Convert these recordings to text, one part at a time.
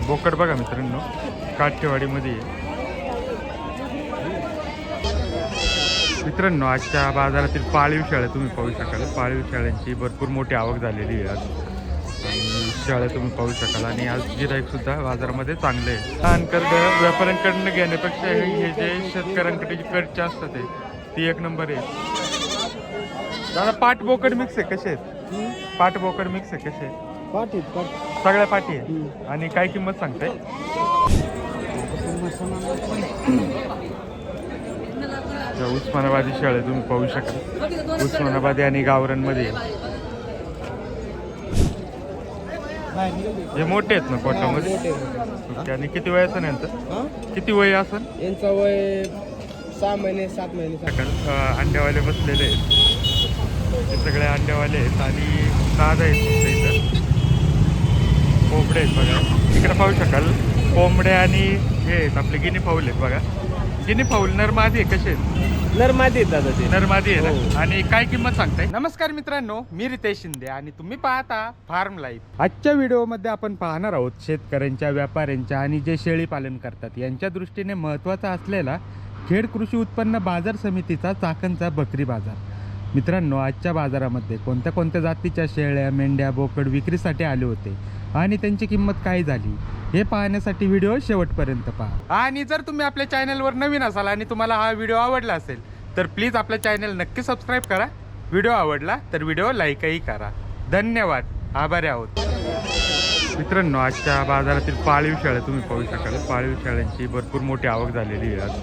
बोकड बघा मित्रांनो, काठेवाडीमध्ये आहे. मित्रांनो, आजच्या बाजारातील पाळीव शेळ्या तुम्ही पाहू शकाल. पाळीव शेळ्यांची भरपूर मोठी आवक झालेली आहे आज, आणि शेळ्या तुम्ही पाहू शकाल. आणि आज गिराईक सुद्धा बाजारामध्ये चांगले आहे. लहानकडं व्यापाऱ्यांकडनं घेण्यापेक्षा हे जे शेतकऱ्यांकडे जी कडचे असतात ती एक नंबर आहे. दादा, पाट बोकड मिक्स आहे, कसे आहेत? पाट बोकड मिक्स आहे, कसे आहे? पाठी सगळ्या पाठी आहे. आणि काय किंमत सांगताय? उस्मानाबादी शेळ्या तुम्ही पाहू शकाल. उस्मानाबादी आणि गावरांमध्ये हे मोठे आहेत ना कोटामध्ये. ओके. आणि किती वय असेल यांचं? किती वय असेल यांचा वय 6 महिने 7 महिने. अंड्यावाले बसलेले आहेत, ते सगळे अंड्यावाले आहेत. आणि ताजा आहेत तुमच्या इथं. कोंबडे आहेत बघा, इकडे पाहू शकाल. कोंबडे आणि हे आहेत आपले गिनी फाऊल आहेत बघा. गिनी फाऊल नरमादी आहे, कसे आहेत? नरमादी आहेत दादा ते. नरमादी आहे ना. आणि काय किंमत सांगताय? नमस्कार मित्रांनो, मी रितेश शिंदे आणि तुम्ही पाहता फार्म लाईफ. आजच्या व्हिडिओमध्ये आपण पाहणार आहोत शेतकऱ्यांच्या, व्यापाऱ्यांच्या आणि जे शेळी पालन करतात यांच्या दृष्टीने महत्त्वाचा असलेला खेड कृषी उत्पन्न बाजार समितीचा चाकणचा बकरी बाजार. मित्रांनो, आजच्या बाजारामध्ये कोणत्या कोणत्या जातीच्या शेळ्या, मेंढ्या, बोकड विक्रीसाठी आले होते आणि त्यांची किंमत काय झाली हे पाहण्यासाठी व्हिडिओ शेवटपर्यंत पहा. आणि जर तुम्ही आपल्या चॅनलवर नवीन असाल आणि तुम्हाला हा व्हिडिओ आवडला असेल तर प्लीज आपल्या चॅनल नक्की सबस्क्राईब करा. व्हिडिओ आवडला तर व्हिडिओ लाईकही करा. धन्यवाद, आभारी आहोत. मित्रांनो, आजच्या बाजारातील पाळीव शेळ्या तुम्ही पाहू शकाल. पाळीव शेळ्यांची भरपूर मोठी आवक झालेली आहे आज,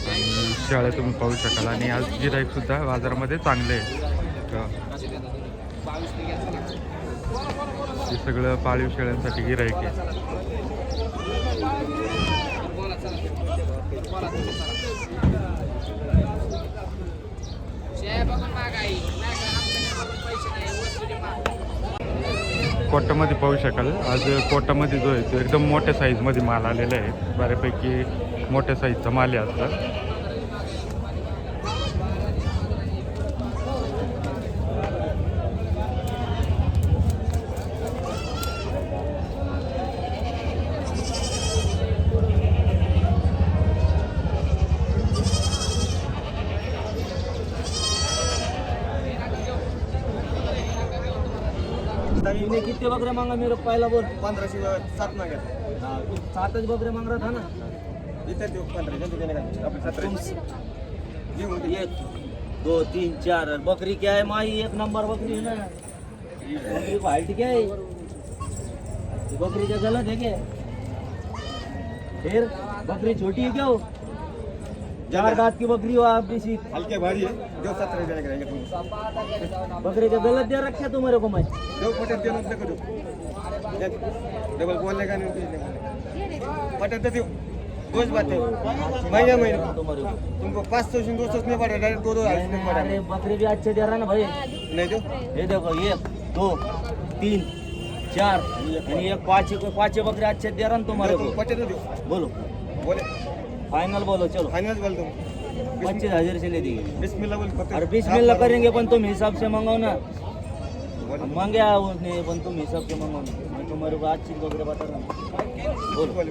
आणि शेळ्या तुम्ही पाहू शकाल. आणि आज गिराईक सुद्धा बाजारामध्ये चांगले आहे. हे सगळं पाळीव शेळ्यांसाठी गिराईक आहे. कोटामध्ये पाहू शकाल. आज कोटामध्ये जो आहे तो एकदम मोठ्या साईजमध्ये माल आलेला आहे. बऱ्यापैकी मोठ्या साईजचा माल आहे आता. तूने कितने बकरे मांगा मेरे को पहला बोल. 1507 मागे. हाँ, तू 7 बकरे मांग रहा था ना. इथं देऊ 15 जल्दी देणे का आपले 17 घेऊ. 1 2 3 4 और बकरी क्या है माई? 1 नंबर बकरी है ना. बकरी को हाइट क्या है? ये बकरी का गलत है क्या? फिर बकरी छोटी है क्या? वो 4 दांत की बकरी हो आप इसी. हलके भारी आहे. देऊ 17 देणे का एक. बकरी का गलत दे रखा तुम्हारे को मैं. देऊ पटत देऊ नको देऊ. डबल बोलने का नहीं पटत देऊ. रोज बात है. महीने महीने तुम्हारे को तुमको 500 से 200 नहीं पड़ा, डायरेक्ट 2 नहीं पड़ा. अरे बकरी भी अच्छे दे रहा ना भाई. नहीं दो. ये देखो 1 2 3 4 आणि एक 5 बकरे अच्छे दे रहा ना तुम्हारे को. पटत देऊ. बोलो बोले फाइनल बोलो. चलो फाइनल बोल दूं. 25,000 से ले देंगे. बिस्मिल्लाह बोल फक्त. और 20 करेंगे पण तुम हिसाब से मंगाओ ना. बोल मांगे उसने पण तुम हिसाब से मंगाओ ना. मैं तुम्हारे को अच्छी बकरे बता रहा हूँ. बोल बोल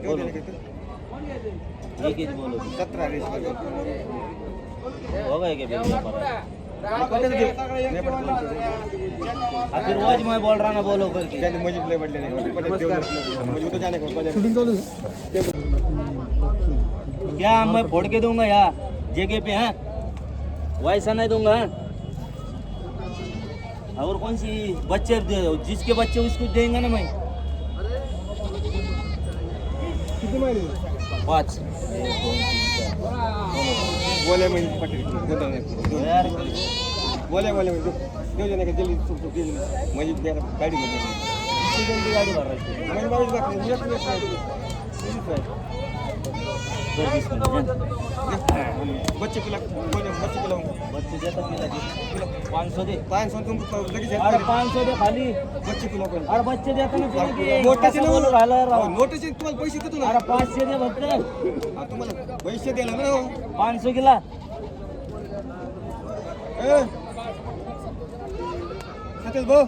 देऊ देणे का. एक ही बोलो. 17 20 बोल. होगा क्या पटत देऊ. नहीं पटत. फिर रोज मैं बोल रहा ना बोलो करके. त्याने मजीद लय पडले नाही. पटत देऊ. मुझे तो जाने को शूटिंग क्या मैं फोड़ के दूंगा यार जगह पे है, वैसा नहीं दूंगा. और कौन सी बच्चे जिसके बच्चे उसको देंगे ना मैं. किती महिने 5 बोले म्हणजे पटत यार. बोले देऊ देणे का जल्दी सुट जल्दी मजीद द्या गाडी बोल. किती जल्दी गाडी भर रही है. मैं बाईस बात बच्चे किला बोले बच्चे किला बच्चे देता किला 500 दे. 500 तुमको लगेच. अरे 500 दे खाली. बच्चे किला पण अरे बच्चे देता ना किला की मोठे बोलू राहिला राव. नोटीस तुम्हाला पैसे देतो ना. अरे 500 दे फक्त. तुम्हाला पैसे द्यायला ना. 500 किला. सतेज भाऊ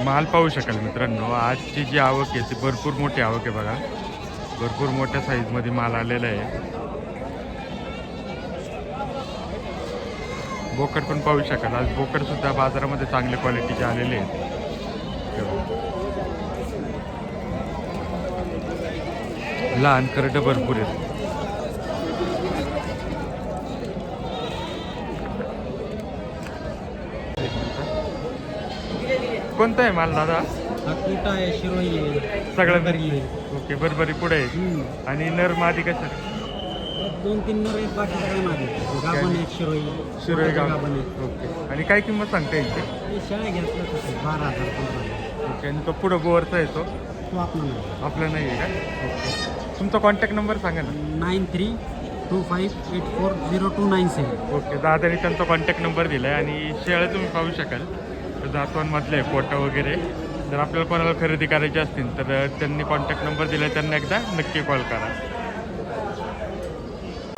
माल पाहू शकाल मित्रांनो, आजची जी आवक आहे ती भरपूर मोठी आवक आहे बघा. भरपूर मोठ्या साईजमध्ये माल आलेला आहे. बोकड पण पाहू शकाल. आज बोकड सुद्धा बाजारामध्ये चांगल्या क्वालिटीचे आलेले आहेत. लहान करडं भरपूर आहेत. कोणता आहे माल दादा? कुठं आहे शिरोई आहे सगळं बरी आहे. ओके, बरोबरी पुढे आहे. आणि नर मादी कसं? 2-3 नर एक बाकी सगळे माझे गाभण एक शिरोई शिरोई गाभण गाव. आहे. ओके. आणि काय किंमत सांगता येईल? हे शेळ्या घेतलं तसं 12,000 ओके. आणि तो पुढं बोरचा येतो तो आपण आपला नाही आहे का? ओके. तुमचा कॉन्टॅक्ट नंबर सांगा ना. 9325840297. ओके. दादाने त्यांचा कॉन्टॅक्ट नंबर दिला आहे. आणि शेळ्या तुम्ही पाहू शकाल तर जातवांमधले आहे फोटो वगैरे. जर आपल्याला कोणाला खरेदी करायची असतील तर त्यांनी कॉन्टॅक्ट नंबर दिला आहे, त्यांना एकदा नक्की कॉल करा.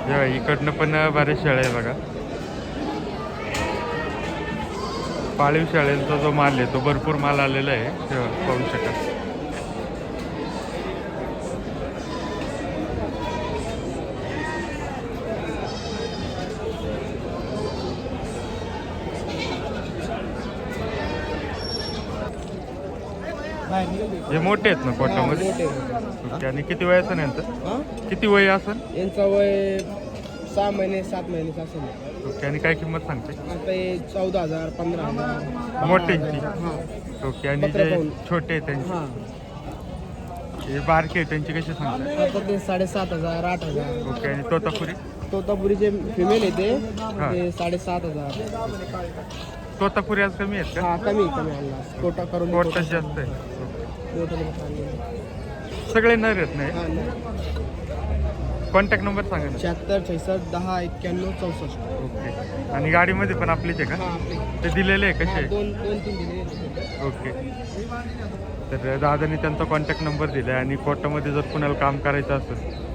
जेव्हा इकडनं पण बरेच शेळ्या आहे बघा. पाळीव शेळ्यांचा जो माल आहे तो भरपूर माल आलेला आहे, पाहू शकाल. हे मोठे आहेत ना पोटामध्ये? ओके. आणि किती वय असेल यांचं? किती वय असेल? यांचा वय 6 महिने 7 महिने असेल. ओके. आणि काय किंमत सांगते? आता हे 14,000 15,000 मोठ्यांची? हां ओके. आणि जे छोटे आहेत त्यांचे? हां हे बारके आहेत त्यांची कशी सांगते? आता ते 7,500 8,000. ओके. आणि तोतापुरी? तोतापुरीचे फिमेल येते हां. ते 7,500. तोतापुरी आज कमी आहेत का? हा कमी आणला कोटा करून कोटा जास्त आहे. ओके. सगळे नर आहेत नाही? कॉन्टॅक्ट नंबर सांगा ना. 76 66 10 91 64. ओके. आणि गाडीमध्ये पण आपलीच आहे का? हा आपले ते दिलेले आहे कसे? 2-3 दिले. ओके. तर दादानी त्यांचा कॉन्टॅक्ट नंबर दिला आहे. आणि कोर्टामध्ये जर कुणाला काम करायचं असेल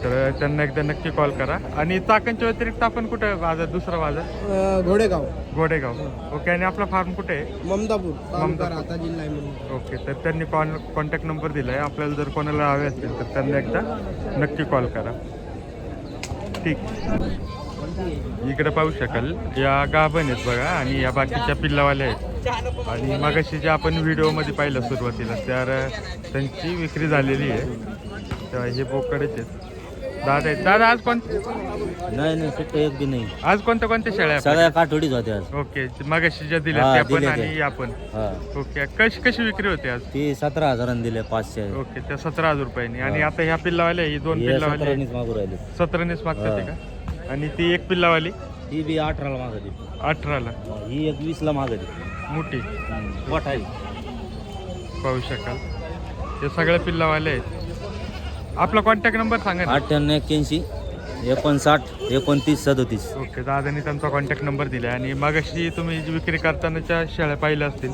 तर त्यांना एकदा नक्की कॉल करा. आणि चाकणच्या व्यतिरिक्त आपण कुठं बाजार, दुसरा बाजार? घोडेगाव गोडेगाव. ओके. आणि आपला फार्म कुठे आहे? ममदापूर तालुका ममदापूर. राहता जिल्हा आहे म्हणून. ओके. तर त्यांनी कॉन्टॅक्ट नंबर दिला आहे. आपल्याला जर कोणाला हवे असतील तर त्यांना एकदा नक्की कॉल करा. ठीक. इकडे पाहू शकाल या गाभण आहेत बघा. आणि या बाकीच्या पिल्लावाल्या आहेत. आणि मगाशी जे आपण व्हिडिओमध्ये पाहिलं सुरुवातीला तर त्यांची विक्री झालेली आहे. तेव्हा हे बोकडेच आहेत. दादा आहेत. दादा आज नाही सुट्ट एक बी नाही. आज कोणत्या शेळ्या आहेत? सगळ्या काठोडीच होत्या आज. ओके. मगाशी ज्या दिल्या हा, त्या पण दिल्या आणि त्या. आपण. हा ओके. कशी विक्री होते आज? ती 17,000 दिले 500. ओके. त्या 17,000 रुपयांनी. आणि आता ह्या पिल्लावाल्या ही 2 पिल्लावाली 17 मागू राहिले. 17नीच मागतात ते का? आणि ती एक पिल्लावाली ती बी 18ला मागली. 18ला. ही एक 20ला मागली. मोठी मोठा आहे. पाहू शकाल हे सगळे पिल्लावाले आहेत. आपला कॉन्टॅक्ट नंबर सांगा ना. 98 59 29 37. ओके. दादानी त्यांचा कॉन्टॅक्ट नंबर दिला आहे. आणि मगाशी तुम्ही जी विक्री करतानाच्या शेळ्या पाहिल्या असतील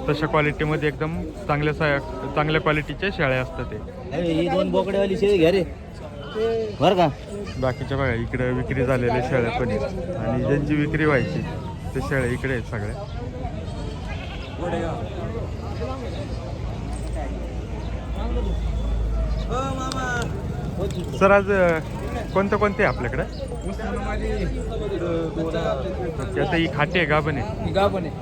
तशा क्वालिटीमध्ये एकदम चांगल्या क्वालिटीच्या शेळ्या असतात ते. ही 2 बोकडेवाली शेळी घ्या रे बरं का. बाकीच्या बघा इकडे विक्री झालेल्या शेळ्या पण आहेत. आणि ज्यांची विक्री व्हायची ते शेळ्या इकडे आहेत सगळ्या. सर आज कोणते आपल्याकडे? ओके. आता ही खाटी आहे गाभण आहे? गाभण आहे.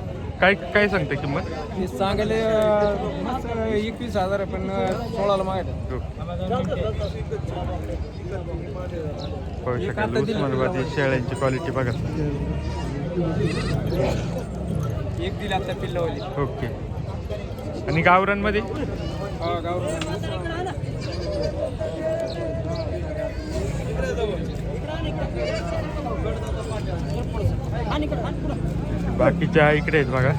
काय सांगते किंमत? हे सांगायला 21,000 पण 16ला मागत. पाहू शकाल उस्मानाबादी शेळ्यांची क्वालिटी बघा. एक दिली आता पिल्लावली. ओके. आणि गावरांमध्ये? बाकीच्या इकडे आहेत बघा.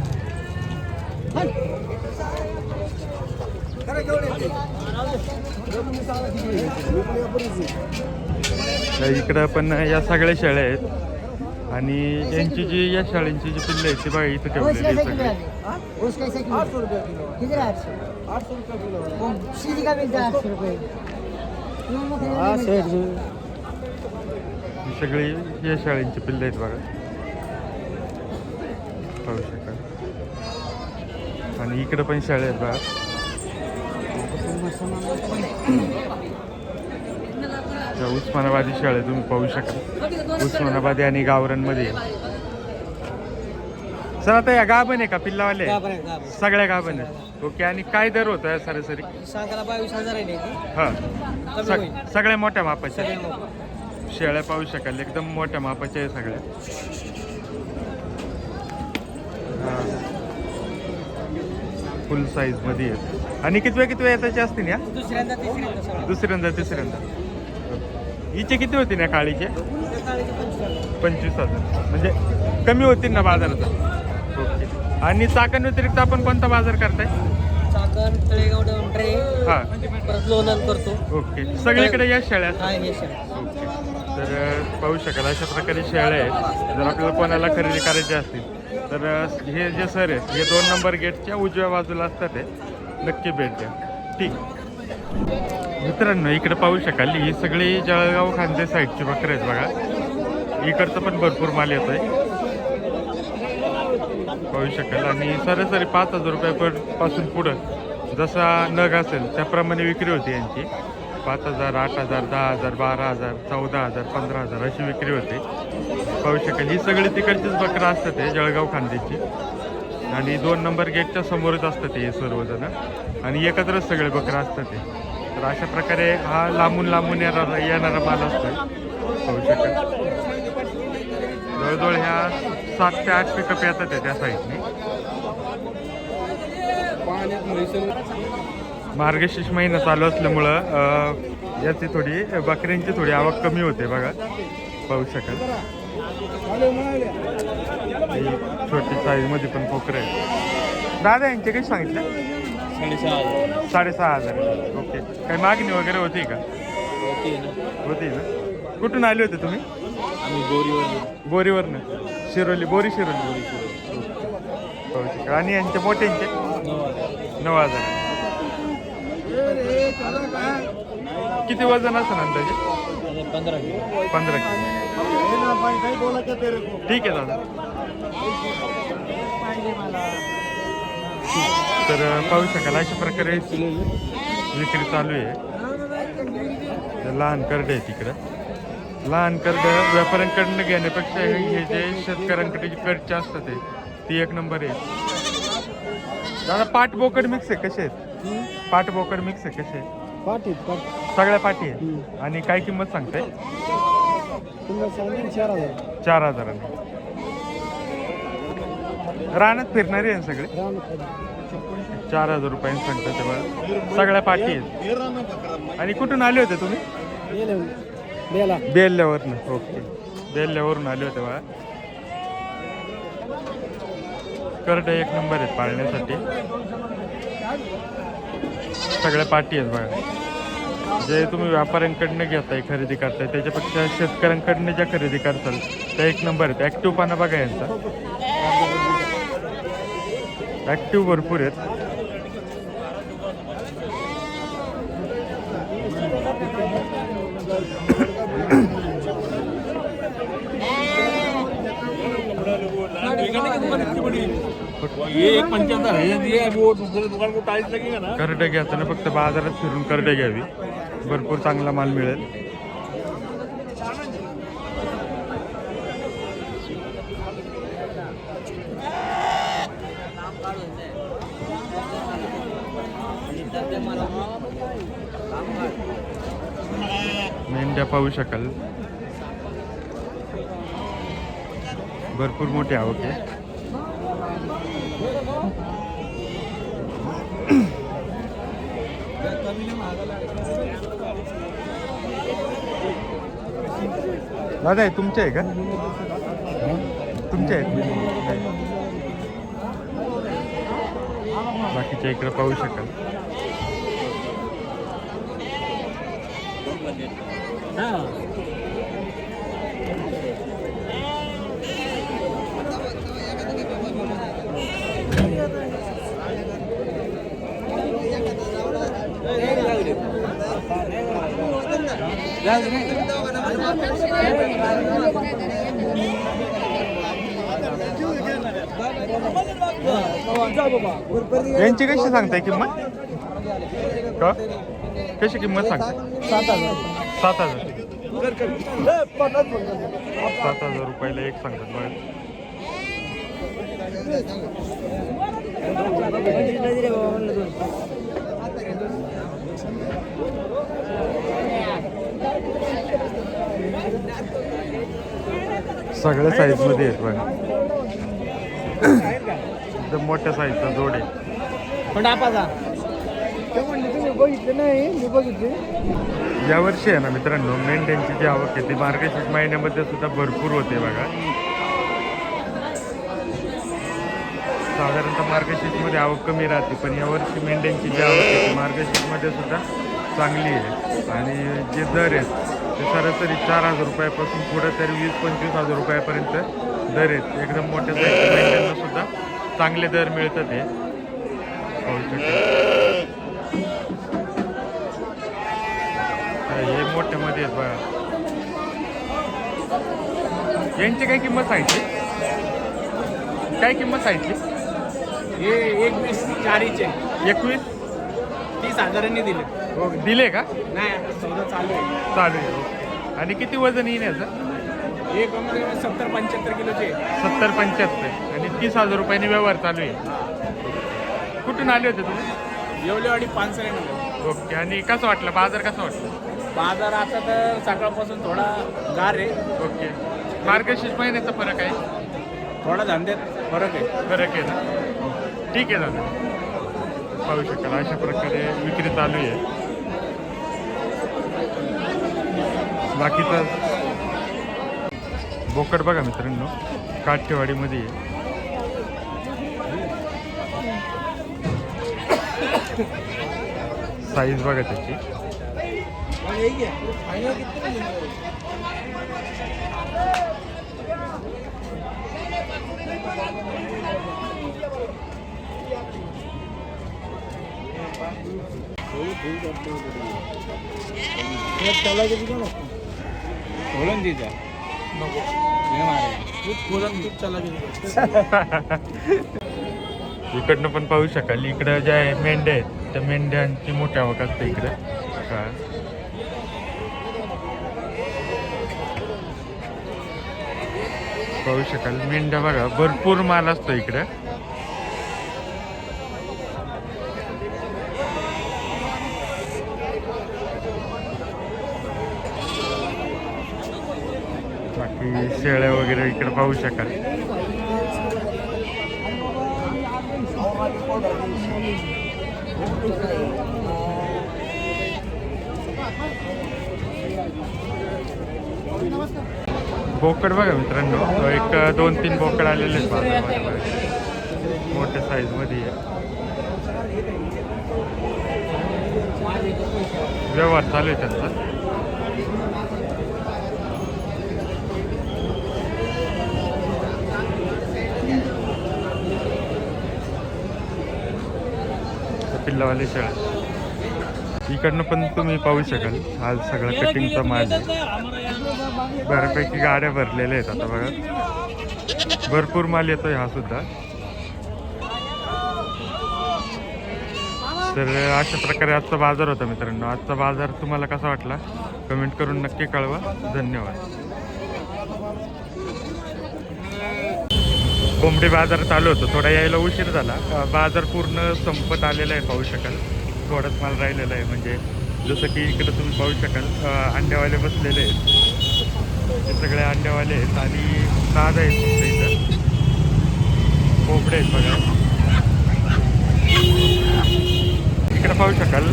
इकडं पण या सगळ्या शेळ्या आहेत. आणि यांची जी या शाळेंची जी पिल्लं आहेत ती बघा इथं ठेवलेली आहेत सगळे. ही सगळी या शाळेंची पिल्लं आहेत बघा, पाहू शकाल. आणि इकडे पण शेळ्या आहेत बघा. त्या उस्मानाबादी शेळ्या तुम्ही पाहू शकाल. उस्मानाबादी आणि गावरांमध्ये आहे. सर आता या गाभण आहे का पिल्लावाले सगळ्या गाभण आहे. ओके. आणि काय दर होतो या सरासरी? सांगायला 22,000 आहे हां सगळ्या मोठ्या मापाच्या शेळ्या पाहू शकाल. एकदम मोठ्या मापाच्या आहे सगळ्या. फुल साईज मध्ये आहेत. आणि किती येताचे असतील या? दुसऱ्यांदा तिसऱ्यांदा. हिचे किती होती ना काळीचे? 25,000. म्हणजे कमी होतील ना बाजारात. ओके. आणि चाकण व्यतिरिक्त आपण कोणता बाजार करताय? चाकण, तळेगाव, डोंगरे, हां परत लोणंद करतो. ओके. सगळीकडे या शेळ्या असतात? हा, हे शेळ्या. ओके. तर पाहू शकाल अशा प्रकारे शेळ्या आहेत. जर आपल्याला कोणाला खरेदी करायची असतील तर हे जे सर आहेत हे 2 नंबर गेटच्या उजव्या बाजूला असतात. ते नक्की भेट द्या. ठीक. मित्रांनो इकडे पाहू शकाल ही सगळी जळगाव खांदे साईडची बकरं आहेत बघा. इकडचं पण भरपूर माल येत आहे पाहू शकाल. आणि सरासरी 5,000 रुपयापासून पुढं जसा नग असेल त्याप्रमाणे विक्री होती यांची. 5,000, 8,000, 10,000, 12,000, 14,000, 15,000 अशी विक्री होते पाहू शकाल. ही सगळी तिकडचीच बकरं असतात ते जळगाव खांदेची. आणि 2 नंबर गेटच्या समोरच असतात हे सर्वजण. आणि एकत्रच सगळे बकरं असतात ते. तर अशा प्रकारे हा लांबून येणारा माल असतो पाहू शकाल. जवळजवळ ह्या 7 ते 8 पिकअप येतात त्या साईडने. मार्गशीर्ष महिना चालू असल्यामुळं याची थोडी बकऱ्यांची थोडी आवक कमी होते बघा पाहू शकाल. छोटी साईजमध्ये पण कोकरे आहेत. दादा यांचे काही सांगितलं? 6,500. ओके. काही मागणी वगैरे होती का? होती ना. कुठून आले होते तुम्ही? बोरीवरनं. बोरी शिरोली. पाहू शकाल. आणि यांचे मोठ्यांचे 9,000. किती वजन असेल अंदाजे? 15 किलो. ठीक आहे दादा. तर पाहू शकाल अशा प्रकारे विक्री चालू आहे. लहान करडे आहे तिकडं. लहान करड व्यापाऱ्यांकडनं घेण्यापेक्षा हे जे शेतकऱ्यांकडे जे कडचे असतात ती 1 नंबर आहे. दादा पाट बोकड मिक्स आहे कसे आहेत? पाट बोकड मिक्स आहे कसे आहेत? सगळ्या पाटी आहे. आणि काय किंमत सांगताय? 4,000. रानात फिरणारे आहे सगळे. 4,000 रुपयांनी सांगता तेव्हा. सगळ्या पाटी आहेत. आणि कुठून आले होते तुम्ही? बेल्ल्यावरनं. ओके. बेल्ल्यावरून आले होते बघा. करडे 1 नंबर आहेत पाळण्यासाठी. सगळ्या पाटी आहेत बघा. जे तुम्ही व्यापाऱ्यांकडनं घेताय खरेदी करताय त्याच्यापेक्षा शेतकऱ्यांकडनं ज्या खरेदी करताल त्या 1 नंबर आहेत. ॲक्टिव्ह पाना बघा यांचा. ॲक्टिव्ह भरपूर आहेत. करडे घ्यायचं फक्त बाजारात फिरून करडे घ्यावी. भरपूर चांगला माल मिळेल. मेंढ्या पाहू शकाल. भरपूर मोठी आवक आहे. दादा तुमचे आहे का? तुमचे आहेत. बाकीच्या इकडे पाहू शकाल. यांची कशी सांगताय किंमत का कशी किंमत सांगताय 7,000 7,000 रुपयाला एक सांगतात बघा. सगळ्या साईज मध्ये आहेत बघा. एकदम मोठ्या साईजचा जोड आहे. बघितले नाही मी बघितले. यावर्षी आहे ना मित्रांनो मेंढ्यांची जी आवक आहे ती मार्गशीर्ष महिन्यामध्ये सुद्धा भरपूर होते बघा. साधारणतः मार्गशीर्षमध्ये आवक कमी राहते पण यावर्षी मेंढ्यांची जी आवक आहे ती मार्गशीर्षमध्ये सुद्धा चांगली आहे. आणि जे दर आहेत ते सरासरी 4,000 रुपयापासून पुढे तरी 20-25,000 रुपयापर्यंत दर आहेत. एकदम मोठ्या साईजच्या मेंढ्यांना सुद्धा चांगले दर मिळतात. हे पाहू शकता हे मोठ्यामध्ये आहेत बघा. यांची काय किंमत सांगितली काय किंमत सांगितली? हे 21 21 30,000 दिले. हो दिले का? नाही आता सौदा चालू आहे. चालू आहे. ओके. आणि किती वजन येईल याचं? हे कमी 70-75 किलोचे. 70-75 आणि 30,000 रुपयांनी व्यवहार चालू आहे. कुठून आले होते तुम्ही? येवलेवाडी पानसरे. ओके. आणि कसं वाटलं बाजार कसा वाटला? बाजार आता तर सकाळपासून थोडा गार आहे. ओके. मार्गशीर्ष महिन्याचा फरक आहे? थोडा धंद्यात फरक आहे. फरक आहे ना. ठीक आहे दादा. पाहू शकाल अशा प्रकारे विक्री चालू आहे. बाकीचं बोकड बघा मित्रांनो काठेवाडीमध्ये आहे. साईज बघा त्याची. इकडनं पण पाहू शकाल. इकडं ज्या मेंढ्या आहेत त्या मेंढ्यांची मोठ्या आवक असते इकडं का. पाहू शकाल मेंढ्या बघा भरपूर माल असतो इकडं. बाकी शेळ्या वगैरे इकडे पाहू शकाल. बोकड बघा मित्रांनो एक 2-3 बोकड आलेले आहेत बाजारामध्ये बघा. मोठ्या साईज मध्ये व्यवहार चालू आहे त्यांचा. पिल्लावाले शेळ्या इकडनं पण तुम्ही पाहू शकाल. आज सगळा कटिंगचा माल आहे. बऱ्यापैकी गाड्या भरलेल्या आहेत आता बघा. भरपूर माल येतोय हा सुद्धा. तर अशा प्रकारे आजचा बाजार होता मित्रांनो. आजचा बाजार तुम्हाला कसा वाटला कमेंट करून नक्की कळवा. धन्यवाद. कोंबडी बाजार चालू होतं. थोडा यायला उशीर झाला. बाजार पूर्ण संपत आलेला आहे पाहू शकाल. थोडाच माल राहिलेला आहे. म्हणजे जसं की इकडं तुम्ही पाहू शकाल अंड्यावाले बसलेले आहेत. ते सगळे अंड्यावाले आहेत आणि ताज आहेत फक्त इथं. कोंबडे आहेत बघा. इकडं पाहू शकाल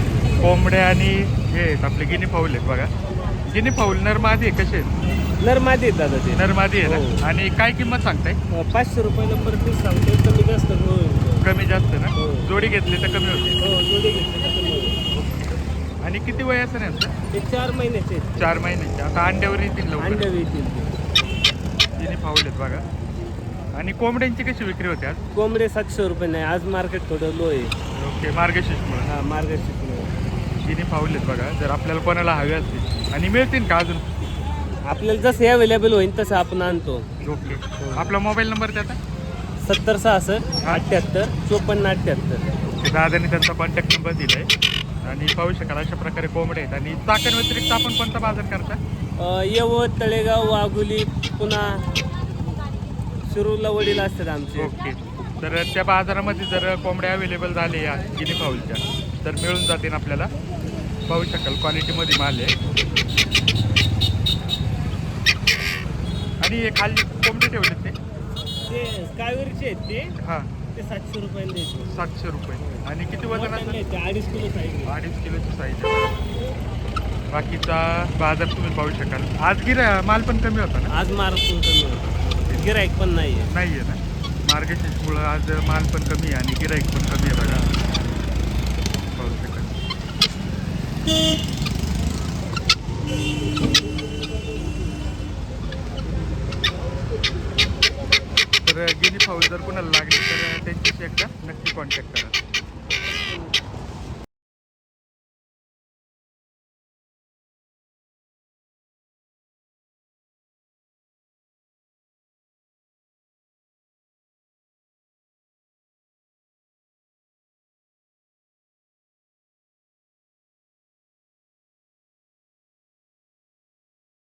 कोंबडे आणि हे आहेत आपले गिनी फाऊल आहेत बघा. गिनी फाऊल नरमादी आहे कसे आहेत? नरमादी आहेत दादा ते. नरमादी आहे ना. आणि काय किंमत सांगताय? 500 रुपयाला पर पीस सांगतो. कमी जास्त कमी जास्त ना. जोडी घेतली तर कमी होते. जोडी घेतली तर कमी होईल. आणि किती वय असं नाही? ते 4 महिन्याचे. 4 महिन्याचे. आता अंड्यावर येतील लवकर. अंड्यावर येतील. तिने फावलेत बघा. आणि कोंबड्यांची कशी विक्री होते आज? कोंबडे 700 रुपये नाही. आज मार्केट थोडं लो आहे. ओके. मार्गशीर्षमुळे. हा मार्केट तिने फावलेत बघा. जर आपल्याला कोणाला हवे असतील आणि मिळतील का अजून? आपल्याला जसं अवेलेबल होईल तसं आपण आणतो. ओके. आपला मोबाईल नंबर त्याचा 7066 दादाने त्यांचा कॉन्टॅक्ट नंबर दिलाय आणि पाहू शकाल अशा प्रकारे कोंबडे आहेत. आणि चाकण व्यतिरिक्त आपण कोणता बाजार करता? येवत, तळेगाव, वाघोली, पुन्हा शिरूरला वडील असतात आमचे. ओके. तर त्या बाजारामध्ये जर कोंबड्या अवेलेबल झाले या गिनी फाऊलच्या तर मिळून जातील आपल्याला. पाहू शकाल क्वालिटीमध्ये माल आहे. आणि हे खाली कोंबडे ठेवले ते कावेरीचे आहेत ते हां 700 रुपयाला द्यायचे. 700 रुपये. आणि किती वजन असेल? 2.5 किलो साईज. 2.5 किलोची साईज आहे. बाकीचा बाजार तुम्ही पाहू शकाल. आज माल पण कमी होता ना? आज महाराष्ट्र गिराईक पण नाही आहे. नाही आहे ना. मार्गशीर्षमुळं आज माल पण कमी आहे आणि गिराईक पण कमी आहे बघा. पाहू शकाल. तर गिनी फाऊल जर कोणाला लागली तर त्यांच्याशी एकदा नक्की कॉन्टॅक्ट करा.